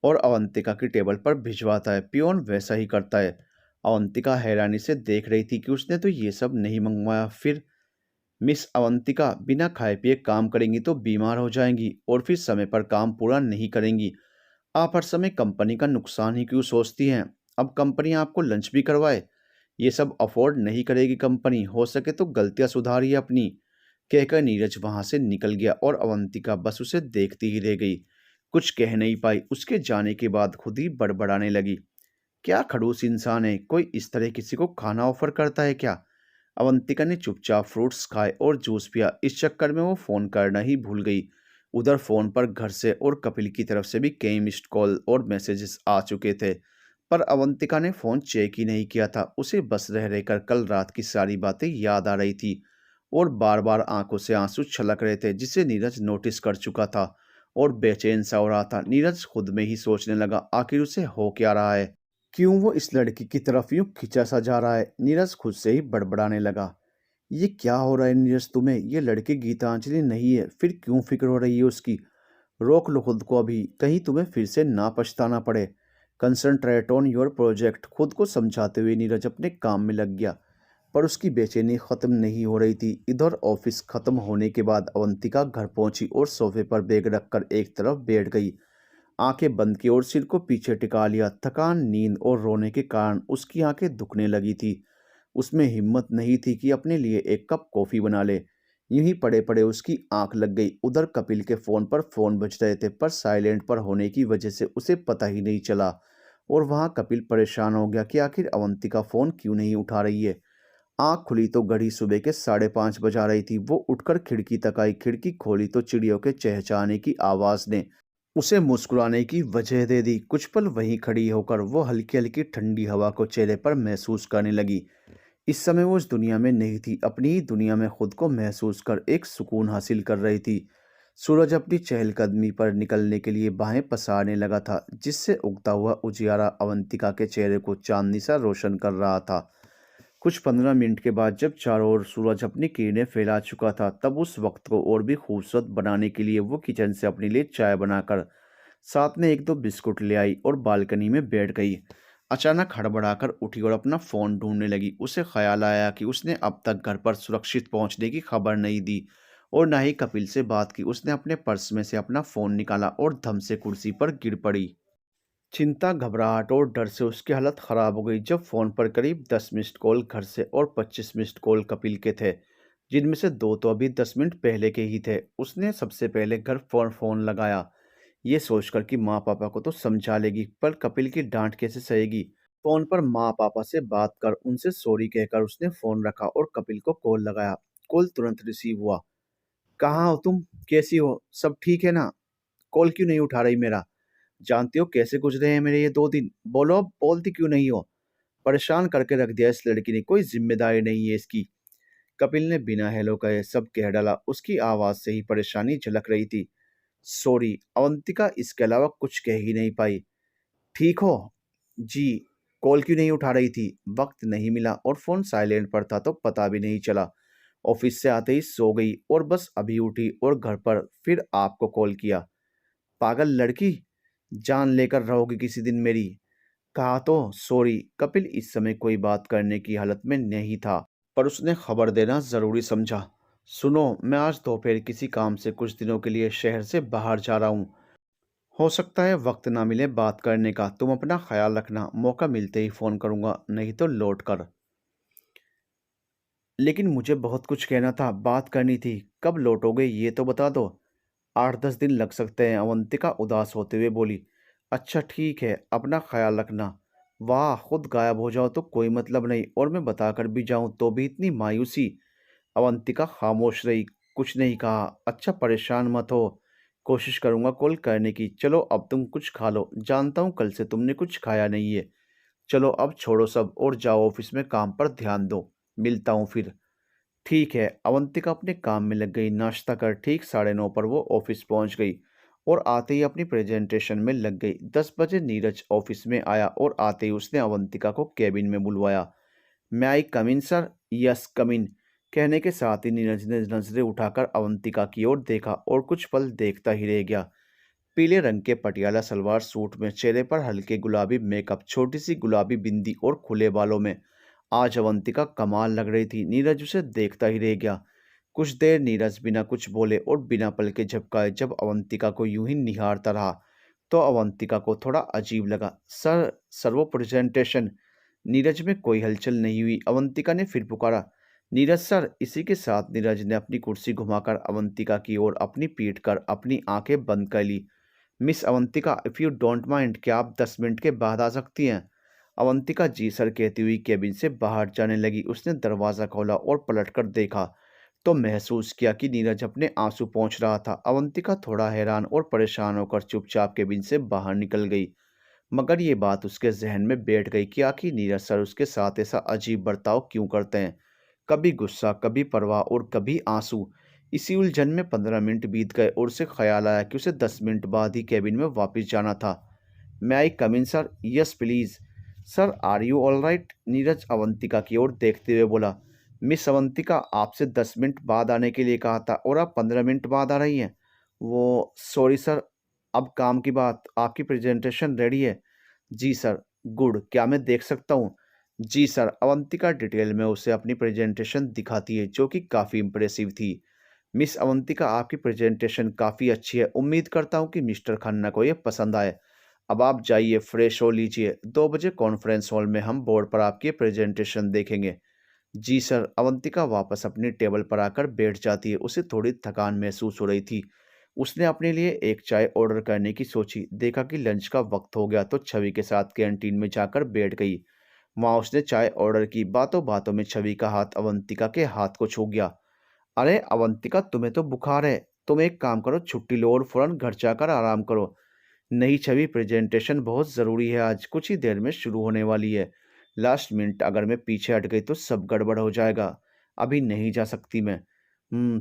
और अवंतिका की टेबल पर भिजवाता है। पियोन वैसा ही करता है। अवंतिका हैरानी से देख रही थी कि उसने तो ये सब नहीं मंगवाया। फिर मिस अवंतिका, बिना खाए पिए काम करेंगी तो बीमार हो जाएंगी और फिर समय पर काम पूरा नहीं करेंगी। आप हर समय कंपनी का नुकसान ही क्यों सोचती हैं? अब कंपनी आपको लंच भी करवाए, ये सब अफोर्ड नहीं करेगी कंपनी। हो सके तो गलतियां सुधारिए अपनी। कहकर नीरज वहां से निकल गया और अवंतिका बस उसे देखती ही रह गई। कुछ कह नहीं पाई। उसके जाने के बाद खुद ही बड़बड़ाने लगी। क्या खड़ूस इंसान है, कोई इस तरह किसी को खाना ऑफर करता है क्या? अवंतिका ने चुपचाप फ्रूट्स खाए और जूस पिया। इस चक्कर में वो फ़ोन करना ही भूल गई। उधर फ़ोन पर घर से और कपिल की तरफ से भी कई मिस्ड कॉल और मैसेजेस आ चुके थे, पर अवंतिका ने फ़ोन चेक ही नहीं किया था। उसे बस रह रहकर कल रात की सारी बातें याद आ रही थी और बार बार आंखों से आंसू छलक रहे थे, जिसे नीरज नोटिस कर चुका था और बेचैन सा हो रहा था। नीरज खुद में ही सोचने लगा, आखिर उसे हो क्या रहा है? क्यों वो इस लड़की की तरफ यूं खिंचा सा जा रहा है? नीरज खुद से ही बड़बड़ाने लगा। ये क्या हो रहा है नीरज तुम्हें? ये लड़की गीतांजलि नहीं है, फिर क्यों फिक्र हो रही है उसकी? रोक लो खुद को अभी, कहीं तुम्हें फिर से ना पछताना पड़े। Concentrate on your project. खुद को समझाते हुए नीरज अपने काम में लग गया, पर उसकी बेचैनी खत्म नहीं हो रही थी। इधर ऑफिस खत्म होने के बाद अवंतिका घर पहुंची और सोफे पर बैग रखकर एक तरफ बैठ गई। आंखें बंद की और सिर को पीछे टिका लिया। थकान, नींद और रोने के कारण उसकी आंखें दुखने लगी थी। उसमें हिम्मत नहीं थी कि अपने लिए एक कप कॉफ़ी बना ले। यूं ही पड़े पड़े उसकी आंख लग गई। उधर कपिल के फ़ोन पर फ़ोन बज रहे थे, पर साइलेंट पर होने की वजह से उसे पता ही नहीं चला। और वहाँ कपिल परेशान हो गया कि आखिर अवंतिका फ़ोन क्यों नहीं उठा रही है। आंख खुली तो घड़ी सुबह के 5:30 बजा रही थी। वो उठकर खिड़की तक आई। खिड़की खोली तो चिड़ियों के चहचहाने की आवाज़ ने उसे मुस्कुराने की वजह दे दी। कुछ पल वहीं खड़ी होकर वो हल्की हल्की ठंडी हवा को चेहरे पर महसूस करने लगी। इस समय वो इस दुनिया में नहीं थी, अपनी ही दुनिया में खुद को महसूस कर एक सुकून हासिल कर रही थी। सूरज अपनी चहलकदमी पर निकलने के लिए बाहें पसारने लगा था, जिससे उगता हुआ उजियारा अवंतिका के चेहरे को चांदनी सा रोशन कर रहा था। कुछ 15 मिनट के बाद जब चारों ओर सूरज अपनी किरणें फैला चुका था, तब उस वक्त को और भी खूबसूरत बनाने के लिए वो किचन से अपने लिए चाय बनाकर साथ में एक दो बिस्कुट ले आई और बालकनी में बैठ गई। अचानक हड़बड़ाकर उठी और अपना फ़ोन ढूंढने लगी। उसे ख्याल आया कि उसने अब तक घर पर सुरक्षित पहुंचने की खबर नहीं दी और ना ही कपिल से बात की। उसने अपने पर्स में से अपना फ़ोन निकाला और धम से कुर्सी पर गिर पड़ी। चिंता, घबराहट और डर से उसकी हालत खराब हो गई जब फ़ोन पर करीब 10 मिस्ड कॉल घर से और 25 मिस्ड कॉल कपिल के थे, जिनमें से 2 तो अभी 10 मिनट पहले के ही थे। उसने सबसे पहले घर पर फ़ोन लगाया, ये सोचकर कि माँ-पापा को तो समझा लेगी, पर कपिल की डाँट कैसे सहेगी। फ़ोन पर माँ-पापा से बात कर उनसे सॉरी कहकर उसने फ़ोन रखा और कपिल को कॉल लगाया। कॉल तुरंत रिसीव हुआ। "कहाँ हो तुम? कैसी हो? सब ठीक है ना? कॉल क्यों नहीं उठा रही मेरा? जानती हो कैसे गुजरे हैं मेरे ये 2 दिन? बोलो अब, बोलती क्यों नहीं हो? परेशान करके रख दिया इस लड़की ने, कोई ज़िम्मेदारी नहीं है इसकी।" कपिल ने बिना हेलो कहे सब कह डाला। उसकी आवाज़ से ही परेशानी झलक रही थी। "सॉरी।" अवंतिका इसके अलावा कुछ कह ही नहीं पाई। "ठीक हो?" "जी।" "कॉल क्यों नहीं उठा रही थी?" "वक़्त नहीं मिला और फ़ोन साइलेंट पर था तो पता भी नहीं चला। ऑफ़िस से आते ही सो गई और बस अभी उठी और घर पर फिर आपको कॉल किया।" "पागल लड़की! जान लेकर रहोगी किसी दिन मेरी।" "कहा तो सॉरी।" कपिल इस समय कोई बात करने की हालत में नहीं था, पर उसने खबर देना ज़रूरी समझा। "सुनो, मैं आज दोपहर किसी काम से कुछ दिनों के लिए शहर से बाहर जा रहा हूँ। हो सकता है वक्त ना मिले बात करने का। तुम अपना ख्याल रखना। मौका मिलते ही फ़ोन करूँगा, नहीं तो लौट कर। लेकिन मुझे बहुत कुछ कहना था, बात करनी थी। कब लौटोगे ये तो बता दो।" 8-10 दिन लग सकते हैं, अवंतिका उदास होते हुए बोली। "अच्छा ठीक है, अपना ख्याल रखना।" वाह, खुद गायब हो जाओ तो कोई मतलब नहीं और मैं बताकर भी जाऊं तो भी इतनी मायूसी। अवंतिका खामोश रही, कुछ नहीं कहा। "अच्छा परेशान मत हो, कोशिश करूंगा कॉल करने की। चलो अब तुम कुछ खा लो, जानता हूँ कल से तुमने कुछ खाया नहीं है। चलो अब छोड़ो सब और जाओ ऑफिस में काम पर ध्यान दो। मिलता हूँ फिर।" ठीक है, अवंतिका अपने काम में लग गई। नाश्ता कर ठीक 9:30 पर वो ऑफिस पहुंच गई और आते ही अपनी प्रेजेंटेशन में लग गई। 10 बजे नीरज ऑफिस में आया और आते ही उसने अवंतिका को केबिन में बुलवाया। "मैं I come in sir?" "Yes come इन" कहने के साथ ही नीरज ने नजरें उठाकर अवंतिका की ओर देखा और कुछ पल देखता ही रह गया। पीले रंग के पटियाला सलवार सूट में, चेहरे पर हल्के गुलाबी मेकअप, छोटी सी गुलाबी बिंदी और खुले बालों में आज अवंतिका कमाल लग रही थी। नीरज उसे देखता ही रह गया। कुछ देर नीरज बिना कुछ बोले और बिना पलके झपकाए जब अवंतिका को यूं ही निहारता रहा तो अवंतिका को थोड़ा अजीब लगा। सर, वो प्रेजेंटेशन।" नीरज में कोई हलचल नहीं हुई। अवंतिका ने फिर पुकारा, "नीरज सर।" इसी के साथ नीरज ने अपनी कुर्सी घुमाकर अवंतिका की ओर अपनी पीठ कर अपनी आंखें बंद कर ली। "Miss Avantika, if you don't mind, क्या आप 10 मिनट के बाद आ सकती हैं?" अवंतिका जी सर कहती हुई केबिन से बाहर जाने लगी। उसने दरवाज़ा खोला और पलटकर देखा तो महसूस किया कि नीरज अपने आंसू पोंछ रहा था। अवंतिका थोड़ा हैरान और परेशान होकर चुपचाप केबिन से बाहर निकल गई। मगर ये बात उसके जहन में बैठ गई कि आखिर नीरज सर उसके साथ ऐसा अजीब बर्ताव क्यों करते हैं। कभी गुस्सा, कभी परवाह और कभी आंसू। इसी उलझन में 15 मिनट बीत गए और उसे ख्याल आया कि उसे 10 मिनट बाद ही केबिन में वापस जाना था। "May I come in sir?" "Yes please." "Sir, are you all right?" Neeraj Avantika की ओर देखते हुए बोला। "मिस अवंतिका, आपसे 10 मिनट बाद आने के लिए कहा था और आप 15 मिनट बाद आ रही हैं।" "वो सॉरी सर, अब काम की बात, आपकी प्रेजेंटेशन रेडी है?" "जी सर।" "गुड, क्या मैं देख सकता हूँ?" "जी सर।" अवंतिका डिटेल में उसे अपनी प्रेजेंटेशन दिखाती है जो कि काफ़ी इम्प्रेसिव थी। "मिस अवंतिका, आपकी प्रेजेंटेशन काफ़ी अच्छी है। उम्मीद करता हूँ कि मिस्टर खन्ना को ये पसंद आए। अब आप जाइए, फ्रेश हो लीजिए। 2 बजे कॉन्फ्रेंस हॉल में हम बोर्ड पर आपकी प्रेजेंटेशन देखेंगे।" "जी सर।" अवंतिका वापस अपनी टेबल पर आकर बैठ जाती है। उसे थोड़ी थकान महसूस हो रही थी। उसने अपने लिए एक चाय ऑर्डर करने की सोची। देखा कि लंच का वक्त हो गया तो छवि के साथ कैंटीन में जाकर बैठ गई। वहाँ उसने चाय ऑर्डर की। बातों बातों में छवि का हाथ अवंतिका के हाथ को छू गया। "अरे अवंतिका, तुम्हें तो बुखार है। तुम एक काम करो, छुट्टी लो और फौरन घर जाकर आराम करो।" "नहीं छवि, प्रेजेंटेशन बहुत ज़रूरी है आज, कुछ ही देर में शुरू होने वाली है। लास्ट मिनट अगर मैं पीछे हट गई तो सब गड़बड़ हो जाएगा। अभी नहीं जा सकती मैं।"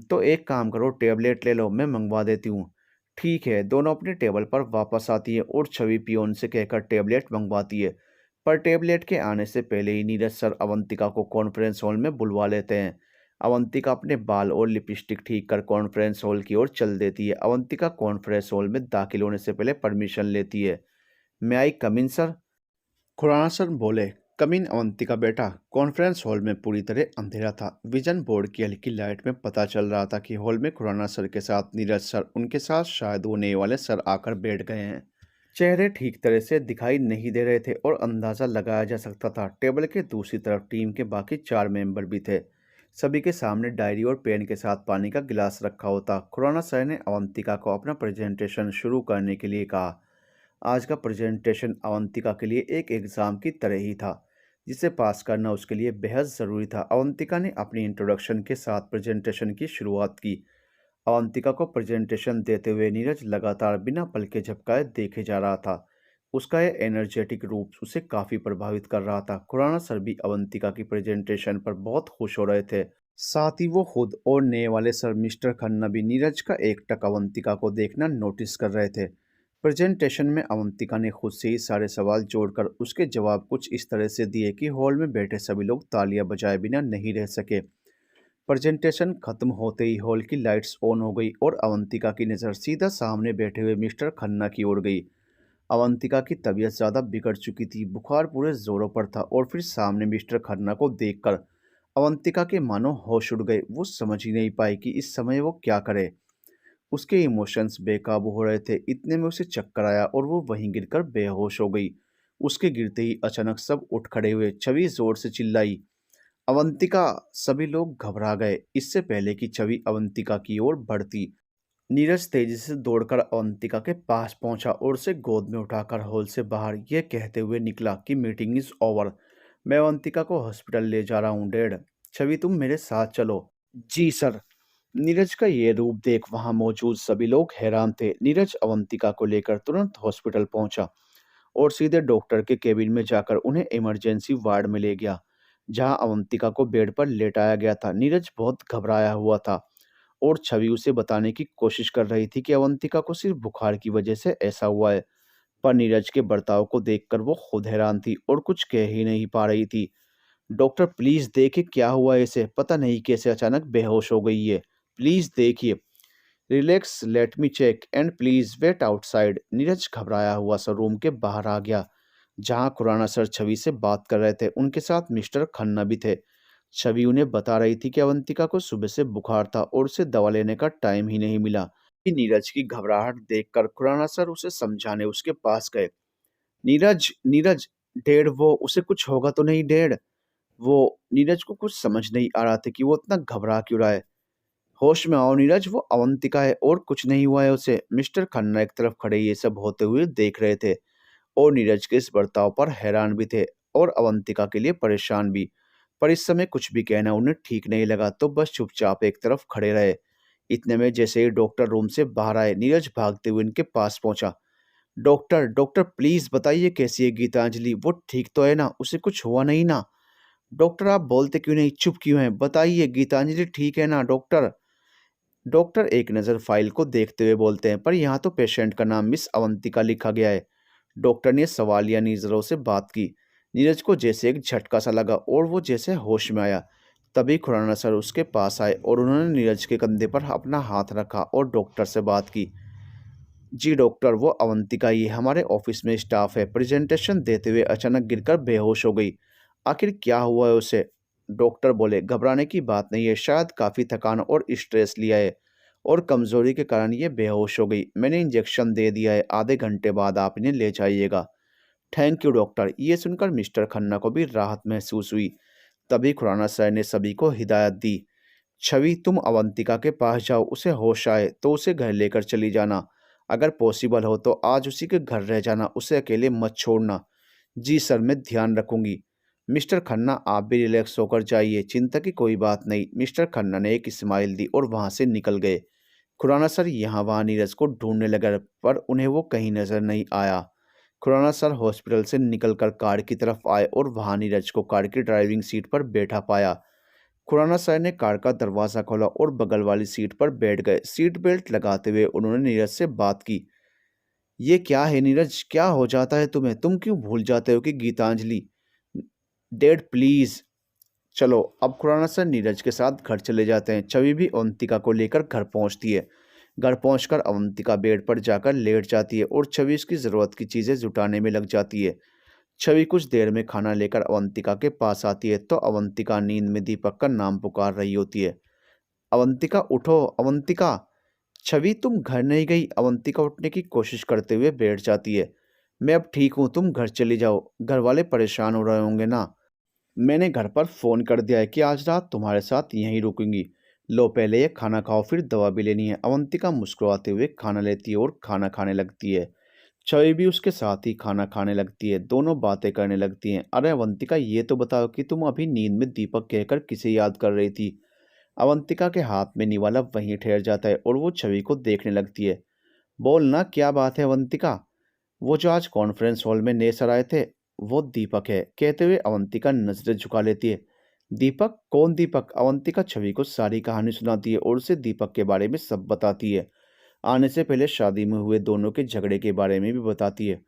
तो एक काम करो, टेबलेट ले लो, मैं मंगवा देती हूँ।" ठीक है। दोनों अपने टेबल पर वापस आती है और छवि पियोन से कहकर टेबलेट मंगवाती है। पर टेबलेट के आने से पहले ही नीरज सर अवंतिका को कॉन्फ्रेंस हॉल में बुलवा लेते हैं। अवंतिका अपने बाल और लिपस्टिक ठीक कर कॉन्फ्रेंस हॉल की ओर चल देती है। अवंतिका कॉन्फ्रेंस हॉल में दाखिल होने से पहले परमिशन लेती है। "मैं I come in sir?" Khurana sir बोले। "कम इन अवंतिका बेटा।" कॉन्फ्रेंस हॉल में पूरी तरह अंधेरा था। विजन बोर्ड की हल्की लाइट में पता चल रहा था कि हॉल में खुराना सर के साथ नीरज सर, उनके साथ शायद वो नए वाले सर आकर बैठ गए हैं। चेहरे ठीक तरह से दिखाई नहीं दे रहे थे और अंदाज़ा लगाया जा सकता था। टेबल के दूसरी तरफ टीम के बाकी 4 मेंबर भी थे। सभी के सामने डायरी और पेन के साथ पानी का गिलास रखा होता। खुराना सर ने अवंतिका को अपना प्रेजेंटेशन शुरू करने के लिए कहा। आज का प्रेजेंटेशन अवंतिका के लिए एक एग्ज़ाम की तरह ही था, जिसे पास करना उसके लिए बेहद ज़रूरी था। अवंतिका ने अपनी इंट्रोडक्शन के साथ प्रेजेंटेशन की शुरुआत की। अवंतिका को प्रेजेंटेशन देते हुए नीरज लगातार बिना पलके झपकाए देखे जा रहा था। उसका यह एनर्जेटिक रूप उसे काफ़ी प्रभावित कर रहा था। खुराना सर भी अवंतिका की प्रेजेंटेशन पर बहुत खुश हो रहे थे। साथ ही वो खुद और नए वाले सर मिस्टर खन्ना भी नीरज का एकटक अवंतिका को देखना नोटिस कर रहे थे। प्रेजेंटेशन में अवंतिका ने खुद से ही सारे सवाल जोड़कर उसके जवाब कुछ इस तरह से दिए कि हॉल में बैठे सभी लोग तालियां बजाए बिना नहीं रह सके। प्रेजेंटेशन खत्म होते ही हॉल की लाइट्स ऑन हो गई और अवंतिका की नज़र सीधा सामने बैठे हुए मिस्टर खन्ना की ओर गई। अवंतिका की तबीयत ज़्यादा बिगड़ चुकी थी, बुखार पूरे जोरों पर था और फिर सामने मिस्टर खन्ना को देखकर अवंतिका के मानो होश उड़ गए। वो समझ ही नहीं पाई कि इस समय वो क्या करे। उसके इमोशंस बेकाबू हो रहे थे। इतने में उसे चक्कर आया और वो वहीं गिरकर बेहोश हो गई। उसके गिरते ही अचानक सब उठ खड़े हुए। छवि जोर से चिल्लाई, अवंतिका! सभी लोग घबरा गए। इससे पहले कि छवि अवंतिका की ओर बढ़ती, नीरज तेजी से दौड़कर अवंतिका के पास पहुंचा और उसे गोद में उठाकर हॉल से बाहर यह कहते हुए निकला कि मीटिंग इज ओवर। मैं अवंतिका को हॉस्पिटल ले जा रहा हूँ डैड। छवि तुम मेरे साथ चलो। जी सर। नीरज का ये रूप देख वहां मौजूद सभी लोग हैरान थे। नीरज अवंतिका को लेकर तुरंत हॉस्पिटल पहुंचा और सीधे डॉक्टर के केबिन में जाकर उन्हें इमरजेंसी वार्ड में ले गया, जहां अवंतिका को बेड पर लेटाया गया था। नीरज बहुत घबराया हुआ था और छवि उसे बताने की कोशिश कर रही थी कि अवंतिका को सिर्फ बुखार की वजह से ऐसा हुआ है, पर नीरज के बर्ताव को देखकर वो खुद हैरान थी और कुछ कह ही नहीं पा रही थी। डॉक्टर प्लीज देखिए क्या हुआ है इसे, पता नहीं कैसे अचानक बेहोश हो गई है, प्लीज देखिए। Relax, let me check and please wait outside. Neeraj घबराया हुआ सा रूम के बाहर आ गया, जहां खुराना सर छवि से बात कर रहे थे। उनके साथ मिस्टर खन्ना भी थे। छवि उन्हें बता रही थी कि अवंतिका को सुबह से बुखार था और उसे दवा लेने का टाइम ही नहीं मिला। कि नीरज की घबराहट देखकर खुराना सर उसे समझाने उसके पास गए। नीरज, नीरज, डेढ़ वो उसे कुछ होगा तो नहीं डेढ़? वो नीरज को कुछ समझ नहीं आ रहा था कि वो इतना घबरा क्यों रहा है। होश में आओ नीरज, वो अवंतिका है और कुछ नहीं हुआ है उसे। मिस्टर खन्ना एक तरफ खड़े ये सब होते हुए देख रहे थे और नीरज के इस बर्ताव पर हैरान भी थे और अवंतिका के लिए परेशान भी। पर इस समय कुछ भी कहना उन्हें ठीक नहीं लगा, तो बस चुपचाप एक तरफ खड़े रहे। इतने में जैसे ही डॉक्टर रूम से बाहर आए, नीरज भागते हुए इनके पास पहुंचा। डॉक्टर, डॉक्टर प्लीज बताइए कैसी है गीतांजलि? वो ठीक तो है ना? उसे कुछ हुआ नहीं ना? डॉक्टर आप बोलते क्यों नहीं, चुप क्यों हैं? बताइए गीतांजलि ठीक है ना डॉक्टर? डॉक्टर एक नज़र फाइल को देखते हुए बोलते हैं, पर यहाँ तो पेशेंट का नाम मिस अवंतिका लिखा गया है। डॉक्टर ने सवालिया नज़रों से बात की। नीरज को जैसे एक झटका सा लगा और वो जैसे होश में आया। तभी खुराना सर उसके पास आए और उन्होंने नीरज के कंधे पर अपना हाथ रखा और डॉक्टर से बात की। जी डॉक्टर, वो अवंतिका ही हमारे ऑफिस में स्टाफ है। प्रेजेंटेशन देते हुए अचानक गिरकर बेहोश हो गई। आखिर क्या हुआ है उसे? डॉक्टर बोले, घबराने की बात नहीं है, शायद काफ़ी थकान और स्ट्रेस लिया है और कमज़ोरी के कारण ये बेहोश हो गई। मैंने इंजेक्शन दे दिया है, आधे घंटे बाद आप इन्हें ले जाइएगा। Thank you doctor. ये सुनकर मिस्टर खन्ना को भी राहत महसूस हुई। तभी खुराना सर ने सभी को हिदायत दी। छवि, तुम अवंतिका के पास जाओ, उसे होश आए तो उसे घर लेकर चली जाना। अगर पॉसिबल हो तो आज उसी के घर रह जाना, उसे अकेले मत छोड़ना। जी सर, मैं ध्यान रखूंगी। मिस्टर खन्ना आप भी रिलैक्स होकर जाइए, चिंता की कोई बात नहीं। मिस्टर खन्ना ने एक स्माइल दी और वहां से निकल गए। खुराना सर यहाँ वहाँ नीरज को ढूंढने लगे, पर उन्हें वो कहीं नजर नहीं आया। खुराना सर हॉस्पिटल से निकलकर कार की तरफ आए और वहां नीरज को कार की ड्राइविंग सीट पर बैठा पाया। खुराना सर ने कार का दरवाज़ा खोला और बगल वाली सीट पर बैठ गए। सीट बेल्ट लगाते हुए उन्होंने नीरज से बात की। ये क्या है नीरज, क्या हो जाता है तुम्हें? तुम क्यों भूल जाते हो कि गीतांजलि? Dad please. चलो अब खुराना सर नीरज के साथ घर चले जाते हैं। छवि भी अवंतिका को लेकर घर पहुंचती है। घर पहुंचकर अवंतिका बेड पर जाकर लेट जाती है और छवि उसकी ज़रूरत की चीज़ें जुटाने में लग जाती है। छवि कुछ देर में खाना लेकर अवंतिका के पास आती है तो अवंतिका नींद में दीपक का नाम पुकार रही होती है। अवंतिका उठो, अवंतिका। छवि तुम घर नहीं गई? अवंतिका उठने की कोशिश करते हुए बैठ जाती है। मैं अब ठीक हूँ, तुम घर चली जाओ। घर वाले परेशान हो रहे होंगे ना। मैंने घर पर फ़ोन कर दिया है कि आज रात तुम्हारे साथ यहीं रुकूंगी। लो पहले ये खाना खाओ, फिर दवा भी लेनी है। अवंतिका मुस्कुराते हुए खाना लेती है और खाना खाने लगती है। छवि भी उसके साथ ही खाना खाने लगती है। दोनों बातें करने लगती हैं। अरे अवंतिका, ये तो बताओ कि तुम अभी नींद में दीपक कहकर किसे याद कर रही थी? अवंतिका के हाथ में निवाला वहीं ठहर जाता है और वो छवि को देखने लगती है। बोल ना, क्या बात है अवंतिका? वो जो आज कॉन्फ्रेंस हॉल में नए सर आए थे, वो दीपक है, कहते हुए अवंतिका नजरें झुका लेती है। दीपक? कौन दीपक? अवंतिका छवि को सारी कहानी सुनाती है और उसे दीपक के बारे में सब बताती है। आने से पहले शादी में हुए दोनों के झगड़े के बारे में भी बताती है।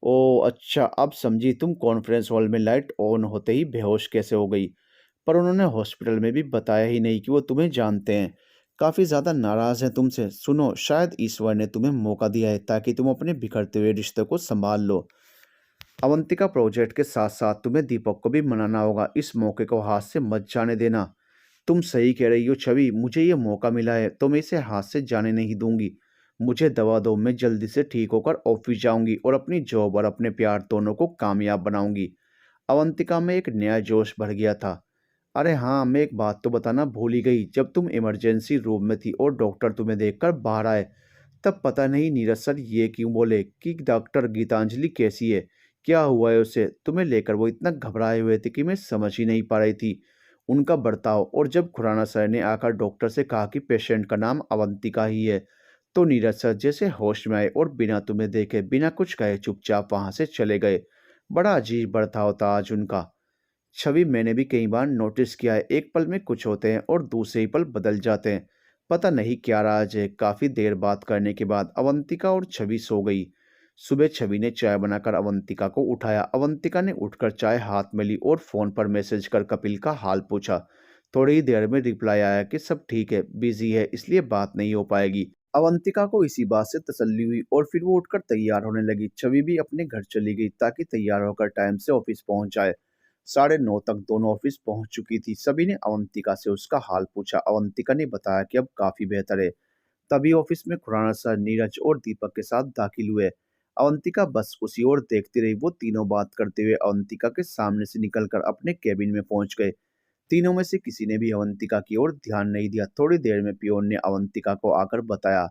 ओ अच्छा, अब समझी। तुम कॉन्फ्रेंस हॉल में लाइट ऑन होते ही बेहोश कैसे हो गई? पर उन्होंने हॉस्पिटल में भी बताया ही नहीं कि वो तुम्हें जानते हैं। काफ़ी ज़्यादा नाराज़ हैं तुमसे। सुनो, शायद ईश्वर ने तुम्हें मौका दिया है ताकि तुम अपने बिखरते हुए रिश्ते को संभाल लो। अवंतिका, प्रोजेक्ट के साथ साथ तुम्हें दीपक को भी मनाना होगा। इस मौके को हाथ से मत जाने देना। तुम सही कह रही हो छवि, मुझे ये मौका मिला है तो मैं इसे हाथ से जाने नहीं दूंगी। मुझे दवा दो, मैं जल्दी से ठीक होकर ऑफिस जाऊंगी और अपनी जॉब और अपने प्यार दोनों को कामयाब बनाऊंगी। अवंतिका में एक नया जोश भर गया था। अरे हाँ, मैं एक बात तो बताना भूल ही गई। जब तुम इमरजेंसी रूम में थी और डॉक्टर तुम्हें देखकर बाहर आए, तब पता नहीं नीरज सर ये क्यों बोले कि डॉक्टर गीतांजलि कैसी है, क्या हुआ है उसे? तुम्हें लेकर वो इतना घबराए हुए थे कि मैं समझ ही नहीं पा रही थी उनका बर्ताव। और जब खुराना सर ने आकर डॉक्टर से कहा कि पेशेंट का नाम अवंतिका ही है, तो नीरज सर जैसे होश में आए और बिना तुम्हें देखे, बिना कुछ कहे चुपचाप वहां से चले गए। बड़ा अजीब बर्ताव था आज उनका। छवि, मैंने भी कई बार नोटिस किया है, एक पल में कुछ होते हैं और दूसरे ही पल बदल जाते हैं। पता नहीं क्या राज है। काफी देर बात करने के बाद अवंतिका और छवि सो गई। सुबह छवि ने चाय बनाकर अवंतिका को उठाया। अवंतिका ने उठकर चाय हाथ में ली और फोन पर मैसेज कर कपिल का हाल पूछा। थोड़ी ही देर में रिप्लाई आया कि सब ठीक है, बिजी है इसलिए बात नहीं हो पाएगी। अवंतिका को इसी बात से तसल्ली हुई और फिर वो उठकर तैयार होने लगी। छवि भी अपने घर चली गई ताकि तैयार होकर टाइम से ऑफिस पहुंच जाए। 9:30 तक दोनों ऑफिस पहुंच चुकी थी। सभी ने अवंतिका से उसका हाल पूछा। अवंतिका ने बताया कि अब काफी बेहतर है। तभी ऑफिस में खुराना सर, नीरज और दीपक के साथ दाखिल हुए। अवंतिका बस उसी ओर देखती रही। वो तीनों बात करते हुए अवंतिका के सामने से निकलकर अपने केबिन में पहुंच गए। तीनों में से किसी ने भी अवंतिका की ओर ध्यान नहीं दिया। थोड़ी देर में पियोन ने अवंतिका को आकर बताया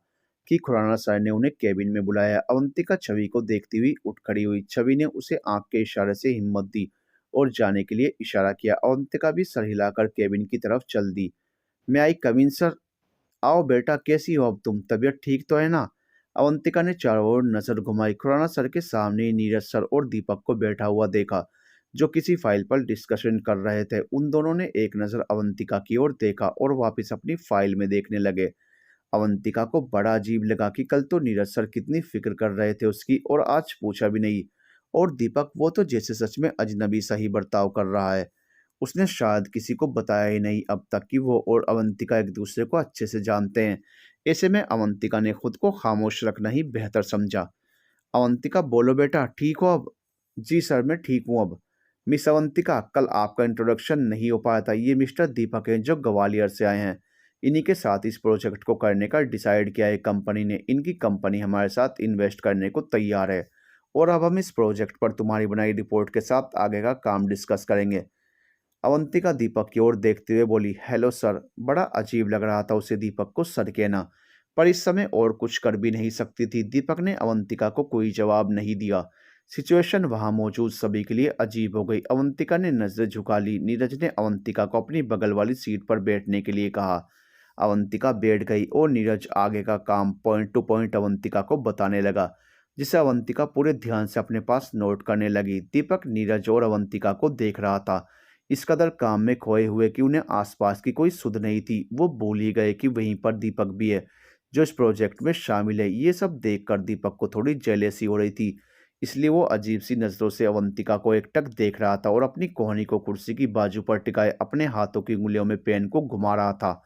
कि खुराना सर ने उन्हें केबिन में बुलाया है। अवंतिका छवि को देखती हुई उठ खड़ी हुई। छवि ने उसे आंख के इशारे से हिम्मत दी और जाने के लिए इशारा किया। अवंतिका भी सर हिलाकर केबिन की तरफ चल दी। मैं आई कमिन सर? आओ बेटा, कैसी हो अब तुम? तबीयत ठीक तो है ना? अवंतिका ने चारों ओर नजर घुमाई। खुराना सर के सामने ही नीरज सर और दीपक को बैठा हुआ देखा, जो किसी फाइल पर डिस्कशन कर रहे थे। उन दोनों ने एक नज़र अवंतिका की ओर देखा और वापस अपनी फाइल में देखने लगे। अवंतिका को बड़ा अजीब लगा कि कल तो नीरज सर कितनी फिक्र कर रहे थे उसकी और आज पूछा भी नहीं। और दीपक, वो तो जैसे सच में अजनबी सा ही बर्ताव कर रहा है। उसने शायद किसी को बताया ही नहीं अब तक कि वो और अवंतिका एक दूसरे को अच्छे से जानते हैं। ऐसे में अवंतिका ने खुद को खामोश रखना ही बेहतर समझा। अवंतिका, बोलो बेटा, ठीक हो अब? जी सर, मैं ठीक हूँ अब। मिस अवंतिका, कल आपका इंट्रोडक्शन नहीं हो पाया था। ये मिस्टर दीपक हैं जो ग्वालियर से आए हैं। इन्हीं के साथ इस प्रोजेक्ट को करने का डिसाइड किया है कंपनी ने। इनकी कंपनी हमारे साथ इन्वेस्ट करने को तैयार है और अब हम इस प्रोजेक्ट पर तुम्हारी बनाई रिपोर्ट के साथ आगे का काम डिस्कस करेंगे। अवंतिका दीपक की ओर देखते हुए बोली, हेलो सर। बड़ा अजीब लग रहा था उसे दीपक को सर कहना, पर इस समय और कुछ कर भी नहीं सकती थी। दीपक ने अवंतिका को कोई जवाब नहीं दिया। सिचुएशन वहां मौजूद सभी के लिए अजीब हो गई। अवंतिका ने नजरें झुका ली। नीरज ने अवंतिका को अपनी बगल वाली सीट पर बैठने के लिए कहा। अवंतिका बैठ गई और नीरज आगे का काम पॉइंट टू पॉइंट अवंतिका को बताने लगा, जिसे अवंतिका पूरे ध्यान से अपने पास नोट करने लगी। दीपक नीरज और अवंतिका को देख रहा था, इस कदर काम में खोए हुए कि उन्हें आसपास की कोई सुध नहीं थी। वो भूल ही गए कि वहीं पर दीपक भी है, जो इस प्रोजेक्ट में शामिल है। ये सब देखकर दीपक को थोड़ी जेलेसी हो रही थी, इसलिए वो अजीब सी नज़रों से अवंतिका को एकटक देख रहा था और अपनी कोहनी को कुर्सी की बाजू पर टिकाए अपने हाथों की उंगलियों में पेन को घुमा रहा था।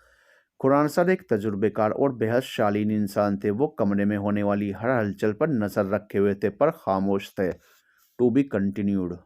खुराना सर एक तजुर्बेकार और बेहद शालीन इंसान थे। वो कमरे में होने वाली हर हलचल पर नजर रखे हुए थे, पर खामोश थे। To be continued.